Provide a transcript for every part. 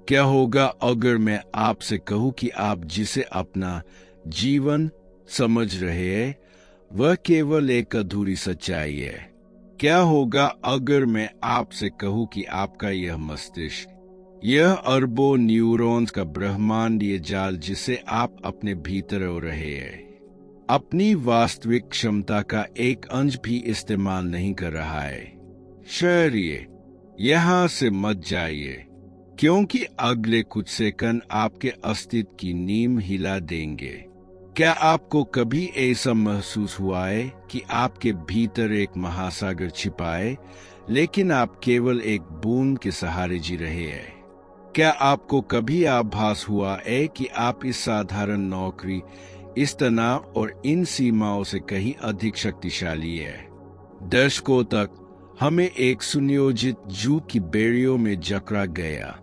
क्या होगा अगर मैं आपसे कहूं कि आप जिसे अपना जीवन समझ रहे हैं वह केवल एक अधूरी सच्चाई है? क्या होगा अगर मैं आपसे कहूं कि आपका यह मस्तिष्क, यह अरबों न्यूरॉन्स का ब्रह्मांडीय जाल जिसे आप अपने भीतर रो रहे हैं, अपनी वास्तविक क्षमता का एक अंश भी इस्तेमाल नहीं कर रहा है? शहरिये, यहां से मत जाइए, क्योंकि अगले कुछ सेकंड आपके अस्तित्व की नींव हिला देंगे। क्या आपको कभी ऐसा महसूस हुआ है कि आपके भीतर एक महासागर छिपा है, लेकिन आप केवल एक बूंद के सहारे जी रहे हैं? क्या आपको कभी आभास हुआ है कि आप इस साधारण नौकरी, इस तनाव और इन सीमाओं से कहीं अधिक शक्तिशाली है? दशकों तक हमें एक सुनियोजित जूट की बेड़ियों में जकड़ा गया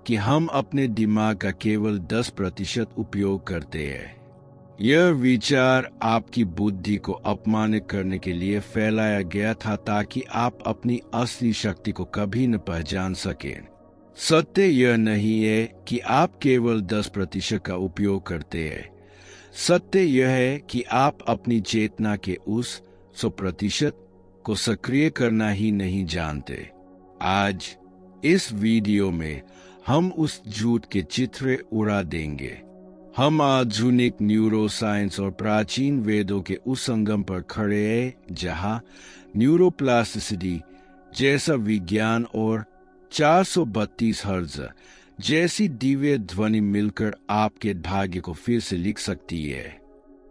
कि हम अपने दिमाग का केवल 10% उपयोग करते हैं। यह विचार आपकी बुद्धि को अपमानित करने के लिए फैलाया गया था ताकि आप अपनी असली शक्ति को कभी न पहचान सकें। सत्य यह नहीं है कि आप केवल 10% का उपयोग करते हैं। सत्य यह है कि आप अपनी चेतना के उस 100% को सक्रिय करना ही नहीं जानते। आज इस वीडियो में हम उस झूठ के चित्रे उड़ा देंगे। हम आधुनिक न्यूरोसाइंस और प्राचीन वेदों के उस संगम पर खड़े हैं जहां न्यूरोप्लास्टिसिटी जैसा विज्ञान और 432 हर्ट्ज जैसी दिव्य ध्वनि मिलकर आपके भाग्य को फिर से लिख सकती है।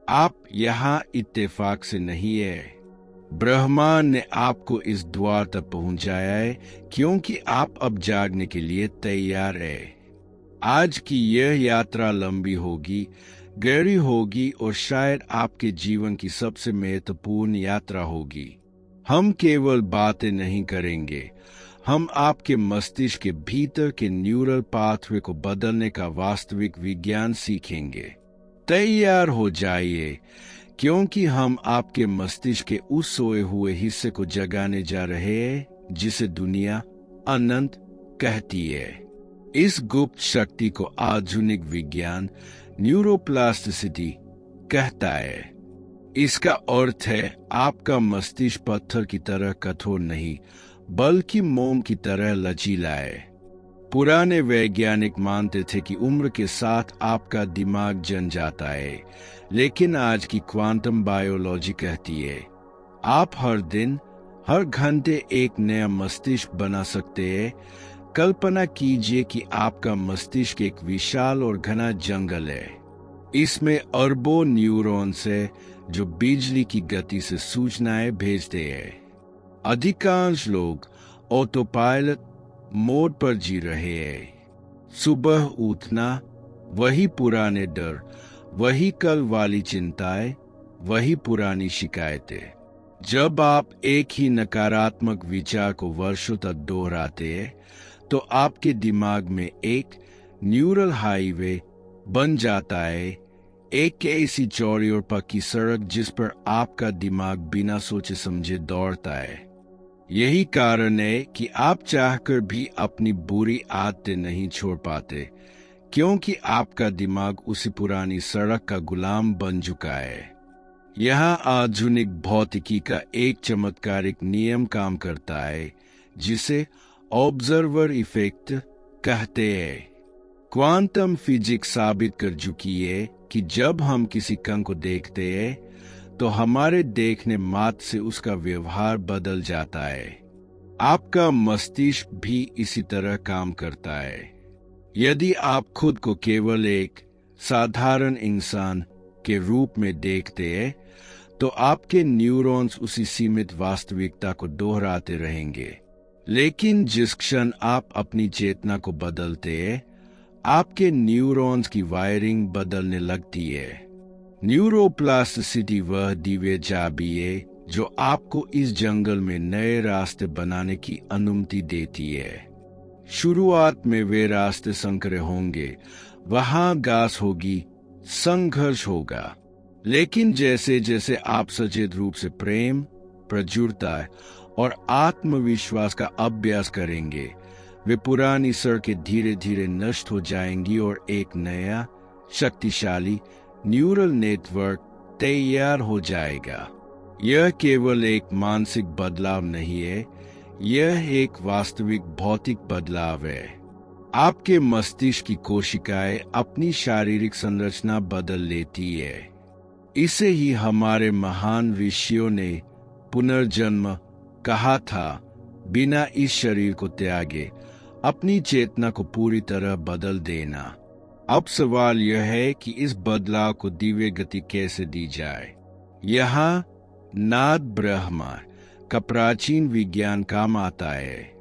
आप यहाँ इत्तेफाक से नहीं है। ब्रह्मांड ने आपको इस द्वार तक पहुंचाया है क्योंकि आप अब जागने के लिए तैयार हैं। आज की यह यात्रा लंबी होगी, गहरी होगी और शायद आपके जीवन की सबसे महत्वपूर्ण यात्रा होगी। हम केवल बातें नहीं करेंगे, हम आपके मस्तिष्क के भीतर के न्यूरल पाथवे को बदलने का वास्तविक विज्ञान सीखेंगे। तैयार हो जाइए, क्योंकि हम आपके मस्तिष्क के उस सोए हुए हिस्से को जगाने जा रहे हैं जिसे दुनिया अनंत कहती है। इस गुप्त शक्ति को आधुनिक विज्ञान न्यूरोप्लास्टिसिटी कहता है। इसका अर्थ है आपका मस्तिष्क पत्थर की तरह कठोर नहीं, बल्कि मोम की तरह लचीला है। पुराने वैज्ञानिक मानते थे कि उम्र के साथ आपका दिमाग जम जाता है, लेकिन आज की क्वांटम बायोलॉजी कहती है आप हर दिन, हर घंटे एक नया मस्तिष्क बना सकते हैं। कल्पना कीजिए कि आपका मस्तिष्क एक विशाल और घना जंगल है। इसमें अरबों न्यूरॉन्स है जो बिजली की गति से सूचनाएं भेजते हैं। अधिकांश लोग ऑटो पायलट मोड पर जी रहे हैं। सुबह उठना, वही पुराने डर, वही कल वाली चिंताएं, वही पुरानी शिकायतें। जब आप एक ही नकारात्मक विचार को वर्षों तक दोहराते हैं तो आपके दिमाग में एक न्यूरल हाईवे बन जाता है, एक ऐसी चौड़ी और पक्की सड़क जिस पर आपका दिमाग बिना सोचे समझे दौड़ता है। यही कारण है कि आप चाहकर भी अपनी बुरी आदतें नहीं छोड़ पाते, क्योंकि आपका दिमाग उसी पुरानी सड़क का गुलाम बन चुका है। यहाँ आधुनिक भौतिकी का एक चमत्कारिक नियम काम करता है जिसे ऑब्जर्वर इफेक्ट कहते हैं। क्वांटम फिजिक्स साबित कर चुकी है कि जब हम किसी कण को देखते हैं तो हमारे देखने मात्र से उसका व्यवहार बदल जाता है। आपका मस्तिष्क भी इसी तरह काम करता है। यदि आप खुद को केवल एक साधारण इंसान के रूप में देखते हैं तो आपके न्यूरॉन्स उसी सीमित वास्तविकता को दोहराते रहेंगे। लेकिन जिस क्षण आप अपनी चेतना को बदलते हैं, आपके न्यूरॉन्स की वायरिंग बदलने लगती है। न्यूरोप्लास्टिसिटी वह दिव्य चाबी है जो आपको इस जंगल में नए रास्ते बनाने की अनुमति देती है। शुरुआत में वे रास्ते संकरे होंगे, वहां घास होगी, संघर्ष होगा। लेकिन जैसे जैसे आप सचेत रूप से प्रेम, प्रजुरता और आत्मविश्वास का अभ्यास करेंगे, वे पुरानी सड़कें धीरे धीरे नष्ट हो जाएंगी और एक नया शक्तिशाली न्यूरल नेटवर्क तैयार हो जाएगा। यह केवल एक मानसिक बदलाव नहीं है, यह एक वास्तविक भौतिक बदलाव है। आपके मस्तिष्क की कोशिकाएं अपनी शारीरिक संरचना बदल लेती है। इसे ही हमारे महान ऋषियों ने पुनर्जन्म कहा था। बिना इस शरीर को त्यागे अपनी चेतना को पूरी तरह बदल देना। अब सवाल यह है कि इस बदलाव को दिव्य गति कैसे दी जाए। यहाँ नाद ब्रह्मा का प्राचीन विज्ञान काम आता है।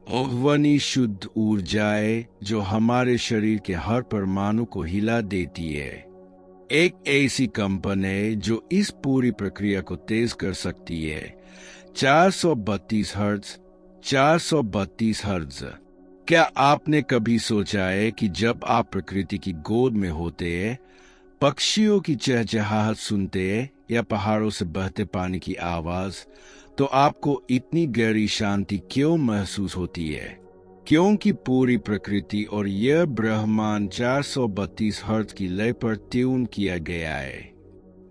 ध्वनि शुद्ध ऊर्जा है जो हमारे शरीर के हर परमाणु को हिला देती है। एक ऐसी कंपन है जो इस पूरी प्रक्रिया को तेज कर सकती है। 432 हर्ट्ज। 432 हर्ट्ज। क्या आपने कभी सोचा है कि जब आप प्रकृति की गोद में होते हैं, पक्षियों की चहचहाहट सुनते हैं या पहाड़ों से बहते पानी की आवाज, तो आपको इतनी गहरी शांति क्यों महसूस होती है? क्योंकि पूरी प्रकृति और यह ब्रह्मांड 432 हर्ट्ज की लय पर ट्यून किया गया है।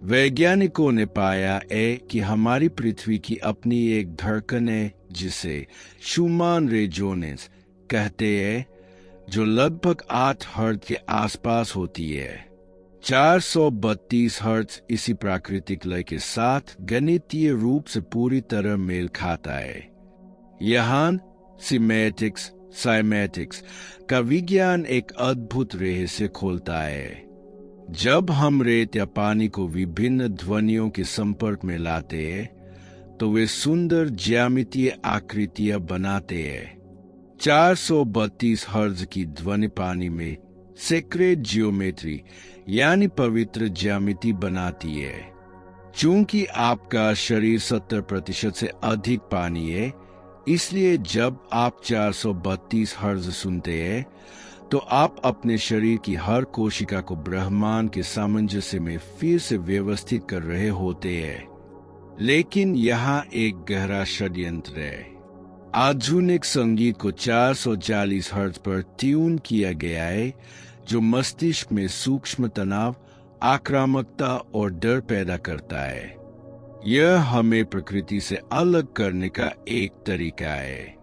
वैज्ञानिकों ने पाया है कि हमारी पृथ्वी की अपनी एक धड़कन है जिसे शूमान रेजोनेंस कहते हैं, जो लगभग 8 हर्ट्ज के आसपास होती है। 432 हर्ट्ज इसी प्राकृतिक लय के साथ गणितीय रूप से पूरी तरह मेल खाता है। यहाँ सिमेटिक्स साइमेटिक्स का विज्ञान एक अद्भुत रहस्य खोलता है। जब हम रेत या पानी को विभिन्न ध्वनियों के संपर्क में लाते हैं, तो वे सुंदर ज्यामितीय आकृतियां बनाते हैं। 432 हर्ट्ज की ध्वनि पानी में सेक्रेड जियोमेट्री यानी पवित्र ज्यामिति बनाती है। चूंकि आपका शरीर 70% से अधिक पानी है, इसलिए जब आप 432 हर्ट्ज सुनते हैं, तो आप अपने शरीर की हर कोशिका को ब्रह्मांड के सामंजस्य में फिर से व्यवस्थित कर रहे होते हैं। लेकिन यहाँ एक गहरा षड्यंत्र है। आधुनिक संगीत को 440 हर्ट्ज पर ट्यून किया गया है, जो मस्तिष्क में सूक्ष्म तनाव, आक्रामकता और डर पैदा करता है। यह हमें प्रकृति से अलग करने का एक तरीका है।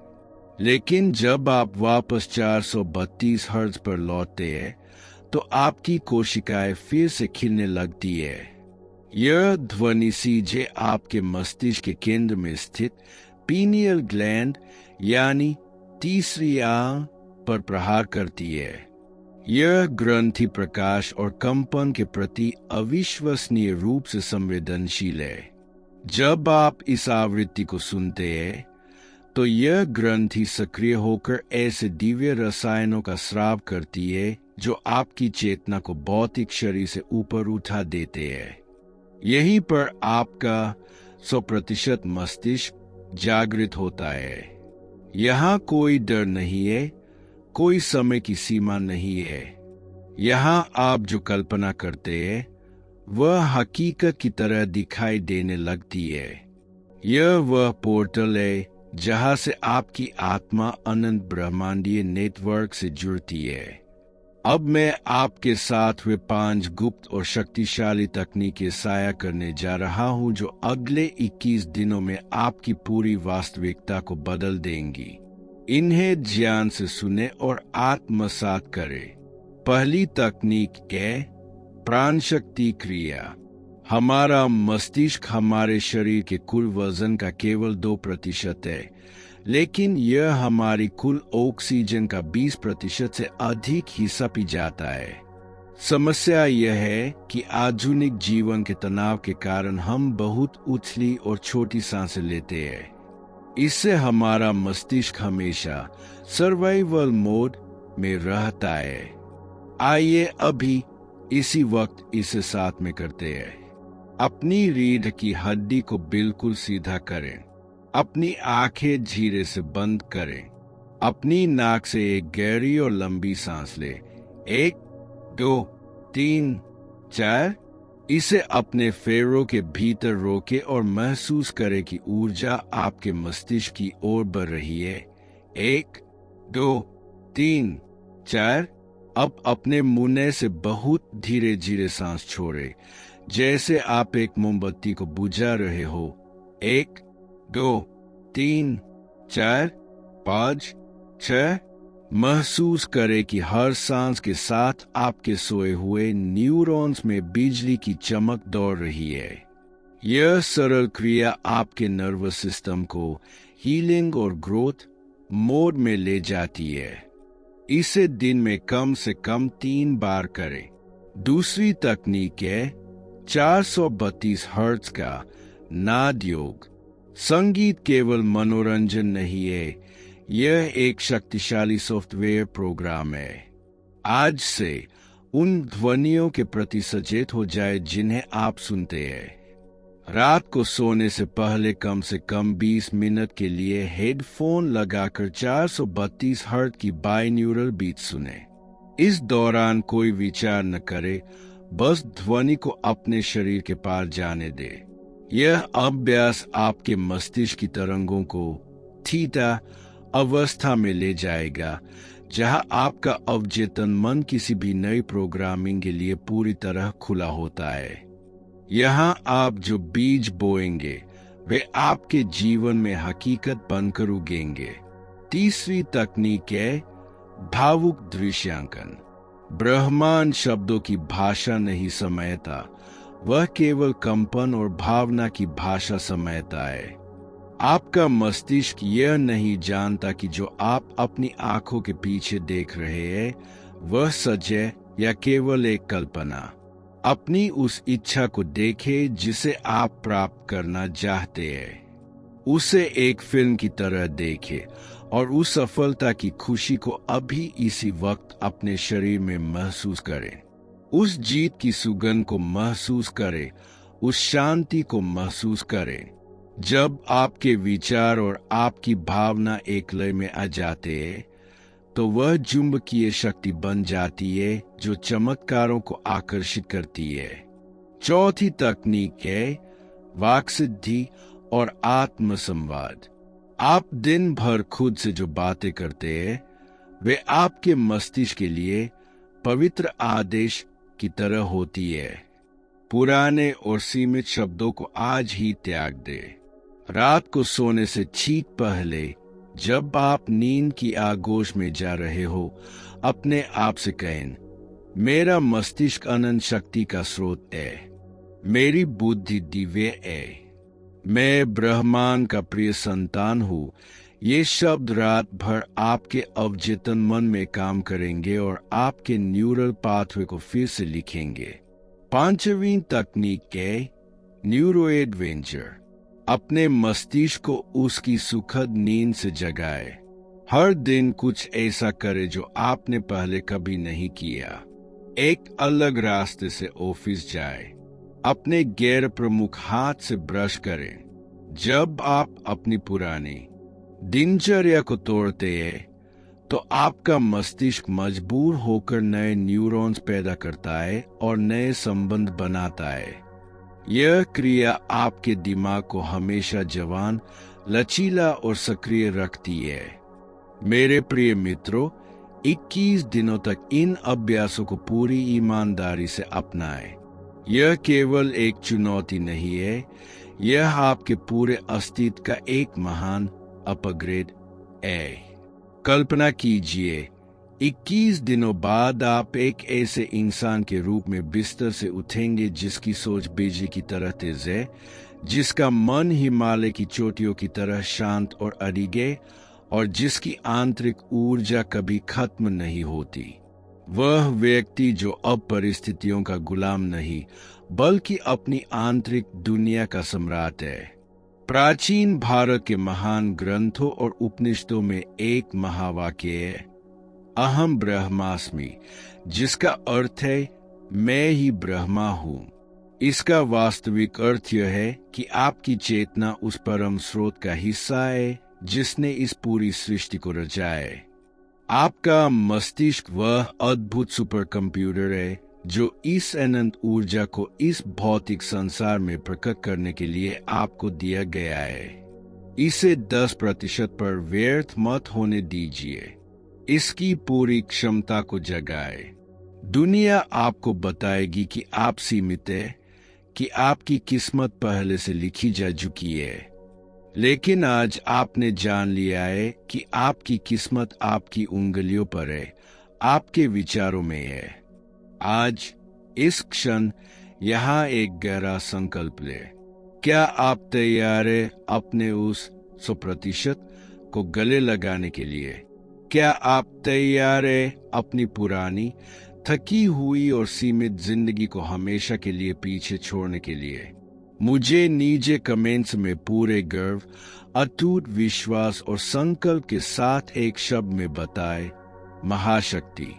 लेकिन जब आप वापस 432 हर्ट्ज पर लौटते हैं, तो आपकी कोशिकाएं फिर से खिलने लगती है। यह ध्वनि सीधे आपके मस्तिष्क के केंद्र में स्थित पीनियल ग्लैंड यानी तीसरी आंख पर प्रहार करती है। यह ग्रंथि प्रकाश और कंपन के प्रति अविश्वसनीय रूप से संवेदनशील है। जब आप इस आवृत्ति को सुनते हैं, तो यह ग्रंथि सक्रिय होकर ऐसे दिव्य रसायनों का स्राव करती है जो आपकी चेतना को भौतिक शरीर से ऊपर उठा देते हैं। यहीं पर आपका 100% मस्तिष्क जागृत होता है। यहाँ कोई डर नहीं है, कोई समय की सीमा नहीं है। यहाँ आप जो कल्पना करते हैं, वह हकीकत की तरह दिखाई देने लगती है। यह वह पोर्टल है जहाँ से आपकी आत्मा अनंत ब्रह्मांडीय नेटवर्क से जुड़ती है। अब मैं आपके साथ वे 5 गुप्त और शक्तिशाली तकनीकें साझा करने जा रहा हूं, जो अगले 21 दिनों में आपकी पूरी वास्तविकता को बदल देंगी। इन्हें ध्यान से सुने और आत्मसात करें। पहली तकनीक है प्राण शक्ति क्रिया। हमारा मस्तिष्क हमारे शरीर के कुल वजन का केवल 2% है, लेकिन यह हमारी कुल ऑक्सीजन का 20% से अधिक हिस्सा पी जाता है। समस्या यह है कि आधुनिक जीवन के तनाव के कारण हम बहुत उथली और छोटी सांसें लेते हैं। इससे हमारा मस्तिष्क हमेशा सर्वाइवल मोड में रहता है। आइए अभी इसी वक्त इसे साथ में करते हैं। अपनी रीढ़ की हड्डी को बिल्कुल सीधा करें। अपनी आंखें धीरे से बंद करें। अपनी नाक से एक गहरी और लंबी सांस लें। 1, 2, 3, 4। इसे अपने फेफड़ों के भीतर रोके और महसूस करें कि ऊर्जा आपके मस्तिष्क की ओर बढ़ रही है। 1, 2, 3, 4। अब अपने मुंह से बहुत धीरे धीरे सांस छोड़े, जैसे आप एक मोमबत्ती को बुझा रहे हो। 1, 2, 3, 4, 5, 6। महसूस करें कि हर सांस के साथ आपके सोए हुए न्यूरॉन्स में बिजली की चमक दौड़ रही है। यह सरल क्रिया आपके नर्वस सिस्टम को हीलिंग और ग्रोथ मोड में ले जाती है। इसे दिन में कम से कम 3 बार करें। दूसरी तकनीक है 432 हर्ट्ज का नाद योग। संगीत केवल मनोरंजन नहीं है, यह एक शक्तिशाली सॉफ्टवेयर प्रोग्राम है। आज से उन ध्वनियों के प्रति सचेत हो जाए जिन्हें आप सुनते हैं। रात को सोने से पहले कम से कम 20 मिनट के लिए हेडफोन लगाकर 432 हर्ट्ज की बाइन्यूरल बीट सुने। इस दौरान कोई विचार न करे, बस ध्वनि को अपने शरीर के पार जाने दे। यह अभ्यास आपके मस्तिष्क की तरंगों को थीटा अवस्था में ले जाएगा, जहां आपका अवचेतन मन किसी भी नई प्रोग्रामिंग के लिए पूरी तरह खुला होता है। यहाँ आप जो बीज बोएंगे वे आपके जीवन में हकीकत बनकर उगेंगे। तीसरी तकनीक है भावुक दृश्यांकन। ब्रह्मांड शब्दों की भाषा नहीं समझता, वह केवल कंपन और भावना की भाषा समझता है। आपका मस्तिष्क यह नहीं जानता कि जो आप अपनी आंखों के पीछे देख रहे हैं वह सच है या केवल एक कल्पना। अपनी उस इच्छा को देखें जिसे आप प्राप्त करना चाहते हैं। उसे एक फिल्म की तरह देखें और उस सफलता की खुशी को अभी इसी वक्त अपने शरीर में महसूस करें। उस जीत की सुगंध को महसूस करें, उस शांति को महसूस करें। जब आपके विचार और आपकी भावना एक लय में आ जाते हैं तो वह चुंबकीय शक्ति बन जाती है जो चमत्कारों को आकर्षित करती है। चौथी तकनीक है वाक् सिद्धि और आत्म संवाद। आप दिन भर खुद से जो बातें करते हैं वे आपके मस्तिष्क के लिए पवित्र आदेश की तरह होती है। पुराने और सीमित शब्दों को आज ही त्याग दे। रात को सोने से ठीक पहले जब आप नींद की आगोश में जा रहे हो, अपने आप से कहें, मेरा मस्तिष्क अनंत शक्ति का स्रोत है, मेरी बुद्धि दिव्य है, मैं ब्रह्मांड का प्रिय संतान हूँ। ये शब्द रात भर आपके अवचेतन मन में काम करेंगे और आपके न्यूरल पाथवे को फिर से लिखेंगे। पांचवी तकनीक है न्यूरो एडवेंचर। अपने मस्तिष्क को उसकी सुखद नींद से जगाए। हर दिन कुछ ऐसा करे जो आपने पहले कभी नहीं किया। एक अलग रास्ते से ऑफिस जाए, अपने गैर प्रमुख हाथ से ब्रश करें। जब आप अपनी पुरानी दिनचर्या को तोड़ते हैं तो आपका मस्तिष्क मजबूर होकर नए न्यूरॉन्स पैदा करता है और नए संबंध बनाता है। यह क्रिया आपके दिमाग को हमेशा जवान, लचीला और सक्रिय रखती है। मेरे प्रिय मित्रों, 21 दिनों तक इन अभ्यासों को पूरी ईमानदारी से अपनाएं। यह केवल एक चुनौती नहीं है, यह आपके पूरे अस्तित्व का एक महान अपग्रेड है। कल्पना कीजिए, 21 दिनों बाद आप एक ऐसे इंसान के रूप में बिस्तर से उठेंगे जिसकी सोच बिजली की तरह तेज है, जिसका मन हिमालय की चोटियों की तरह शांत और अडिग है और जिसकी आंतरिक ऊर्जा कभी खत्म नहीं होती। वह व्यक्ति जो अब परिस्थितियों का गुलाम नहीं बल्कि अपनी आंतरिक दुनिया का सम्राट है। प्राचीन भारत के महान ग्रंथों और उपनिषदों में एक महावाक्य है, अहम ब्रह्मास्मि, जिसका अर्थ है मैं ही ब्रह्मा हूँ। इसका वास्तविक अर्थ यह है कि आपकी चेतना उस परम स्रोत का हिस्सा है जिसने इस पूरी सृष्टि को रचा है। आपका मस्तिष्क वह अद्भुत सुपर कंप्यूटर है जो इस अनंत ऊर्जा को इस भौतिक संसार में प्रकट करने के लिए आपको दिया गया है। इसे 10% पर व्यर्थ मत होने दीजिए। इसकी पूरी क्षमता को जगाए। दुनिया आपको बताएगी कि आप सीमित है, कि आपकी किस्मत पहले से लिखी जा चुकी है। लेकिन आज आपने जान लिया है कि आपकी किस्मत आपकी उंगलियों पर है, आपके विचारों में है। आज इस क्षण यहाँ एक गहरा संकल्प ले। क्या आप तैयार हैं अपने उस 100% को गले लगाने के लिए? क्या आप तैयार हैं अपनी पुरानी, थकी हुई और सीमित जिंदगी को हमेशा के लिए पीछे छोड़ने के लिए? मुझे नीचे कमेंट्स में पूरे गर्व, अटूट विश्वास और संकल्प के साथ एक शब्द में बताएं, महाशक्ति।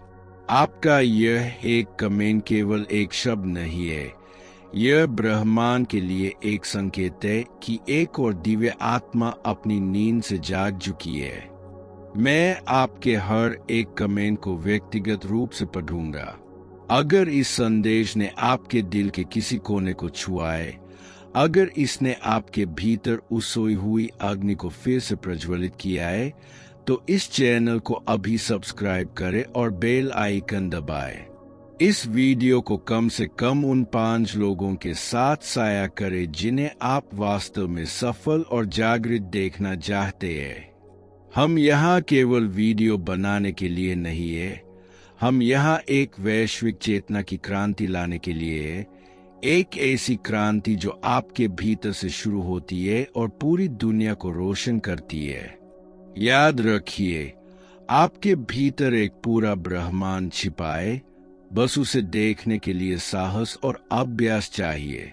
आपका यह एक कमेंट केवल एक शब्द नहीं है, यह ब्रह्मांड के लिए एक संकेत है कि एक और दिव्य आत्मा अपनी नींद से जाग चुकी है। मैं आपके हर एक कमेंट को व्यक्तिगत रूप से पढ़ूंगा। अगर इस संदेश ने आपके दिल के किसी कोने को छुआ है, अगर इसने आपके भीतर उस सोई हुई अग्नि को फिर से प्रज्वलित किया है, तो इस चैनल को अभी सब्सक्राइब करें और बेल आइकन दबाएं। इस वीडियो को कम से कम उन 5 लोगों के साथ साझा करें जिन्हें आप वास्तव में सफल और जागृत देखना चाहते हैं। हम यहाँ केवल वीडियो बनाने के लिए नहीं है, हम यहाँ एक वैश्विक चेतना की क्रांति लाने के लिए है। एक ऐसी क्रांति जो आपके भीतर से शुरू होती है और पूरी दुनिया को रोशन करती है। याद रखिए, आपके भीतर एक पूरा ब्रह्मांड छिपा है, बस उसे देखने के लिए साहस और अभ्यास चाहिए।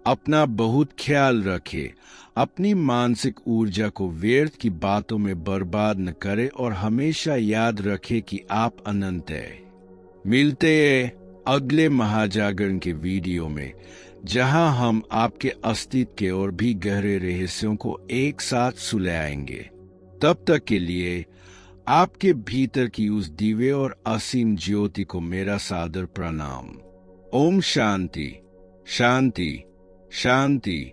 अपना बहुत ख्याल रखें, अपनी मानसिक ऊर्जा को व्यर्थ की बातों में बर्बाद न करें और हमेशा याद रखें कि आप अनंत हैं। मिलते हैं अगले महाजागरण के वीडियो में, जहां हम आपके अस्तित्व के और भी गहरे रहस्यों को एक साथ सुलझाएंगे। तब तक के लिए आपके भीतर की उस दिव्य और असीम ज्योति को मेरा सादर प्रणाम। ओम शांति, शांति, शांति।